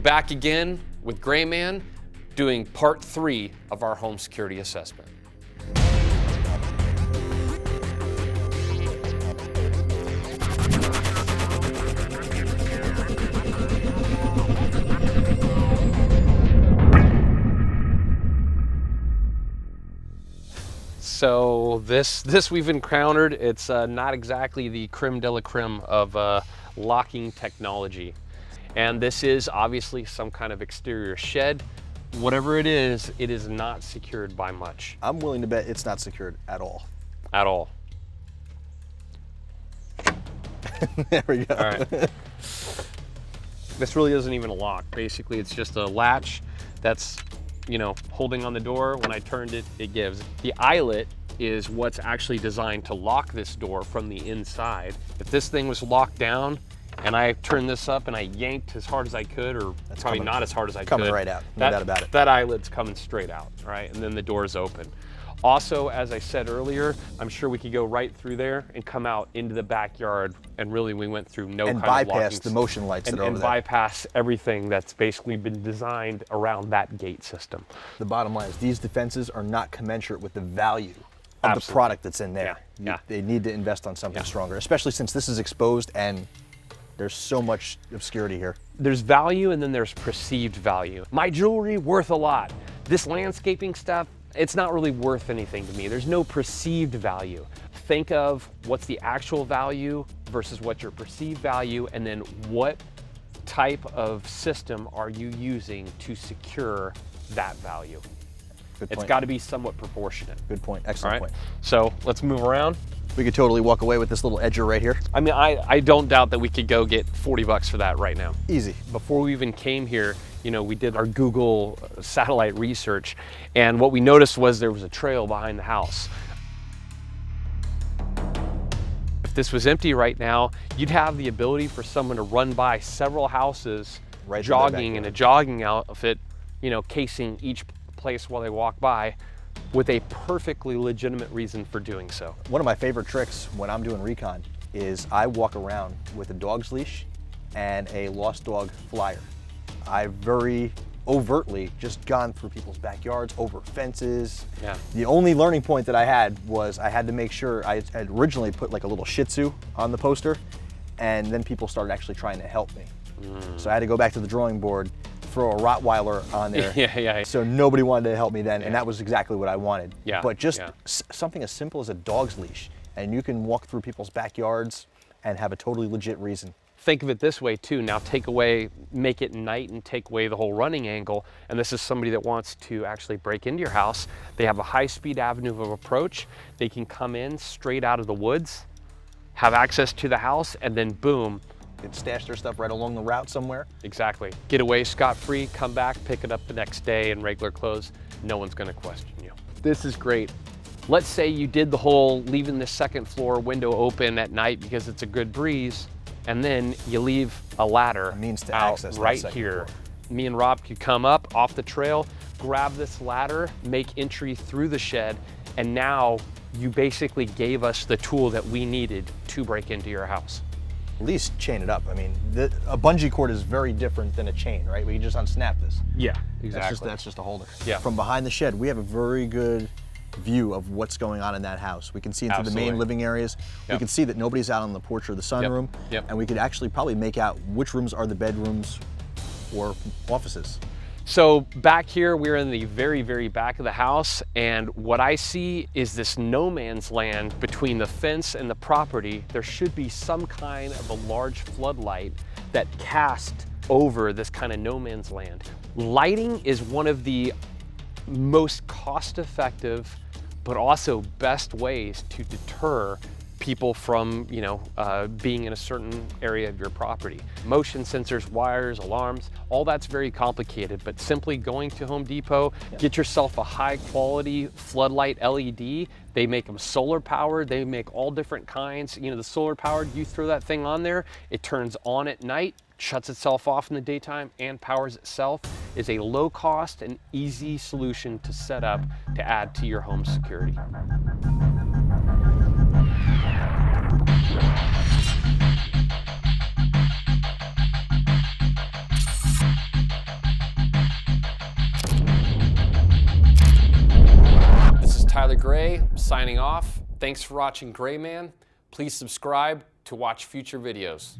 back again with GREYMAN doing part 3 of our home security assessment. So this we've encountered, it's not exactly the creme de la creme of locking technology. And this is obviously some kind of exterior shed. Whatever it is not secured by much. I'm willing to bet it's not secured at all. At all. There we go. All right. This really isn't even a lock. Basically, it's just a latch that's, you know, holding on the door. When I turned it, it gives. The eyelet is what's actually designed to lock this door from the inside. If this thing was locked down and I turned this up and I yanked as hard as I could, or That's probably coming, not as hard as I coming could. right out, no doubt about it. That eyelet's coming straight out, right? And then the door's open. Also, as I said earlier, I'm sure we could go right through there and come out into the backyard, and really we went through no and kind of locking. bypass the motion lights that are over and there. bypass everything that's basically been designed around that gate system. The bottom line is these defenses are not commensurate with the value of Absolutely. the product that's in there. Yeah. They need to invest on something stronger, especially since this is exposed and there's so much obscurity here. There's value and then there's perceived value. My jewelry worth a lot. This landscaping stuff, it's not really worth anything to me. There's no perceived value. Think of what's the actual value versus what's your perceived value, and then what type of system are you using to secure that value. Good It's point. got to be somewhat proportionate. Good point. All Excellent right, point. so let's move around. We could totally walk away with this little edger right here. I mean, I don't doubt that we could go get 40 bucks for that right now. Easy. Before we even came here, you know, we did our Google satellite research, and what we noticed was there was a trail behind the house. If this was empty right now, you'd have the ability for someone to run by several houses, Right through their jogging in backyard. a jogging outfit, you know, casing each place while they walk by, with a perfectly legitimate reason for doing so. One of my favorite tricks when I'm doing recon is I walk around with a dog's leash and a lost dog flyer. I've very overtly just gone through people's backyards, over fences. Yeah. The only learning point that I had was I had to make sure, I had originally put like a little Shih Tzu on the poster, and then people started actually trying to help me. So I had to go back to the drawing board, throw a Rottweiler on there. Yeah. So nobody wanted to help me then, and that was exactly what I wanted. Yeah, But just yeah. something as simple as a dog's leash, and you can walk through people's backyards and have a totally legit reason. Think of it this way too. Now make it night and take away the whole running angle. And this is somebody that wants to actually break into your house. They have a high-speed avenue of approach. They can come in straight out of the woods, have access to the house, and then boom. They could stash their stuff right along the route somewhere. Exactly. Get away scot-free, come back, pick it up the next day in regular clothes. No one's gonna question you. This is great. Let's say you did the whole leaving the second floor window open at night because it's a good breeze, and then you leave a ladder means to out access that right second here. floor. Me and Rob could come up off the trail, grab this ladder, make entry through the shed, and now you basically gave us the tool that we needed to break into your house. At least chain it up. I mean, a bungee cord is very different than a chain, right? We can just unsnap this. Yeah, That's just a holder. Yeah. From behind the shed, we have a very good view of what's going on in that house. We can see into the Absolutely. main living areas. We Yep. can see that nobody's out on the porch or the sunroom. Yep. And we could actually probably make out which rooms are the bedrooms or offices. So back here, we're in the very, very back of the house, and what I see is this no man's land between the fence and the property. There should be some kind of a large floodlight that casts over this kind of no man's land. Lighting is one of the most cost-effective, but also best ways to deter people from, you know, being in a certain area of your property. Motion sensors, wires, alarms, all that's very complicated, but simply going to Home Depot, get yourself a high quality floodlight LED. They make them solar powered, they make all different kinds. You know, the solar powered, you throw that thing on there, it turns on at night, shuts itself off in the daytime, and powers itself. Is a low cost and easy solution to set up to add to your home security. Gray signing off. Thanks for watching GREYMAN. Please subscribe to watch future videos.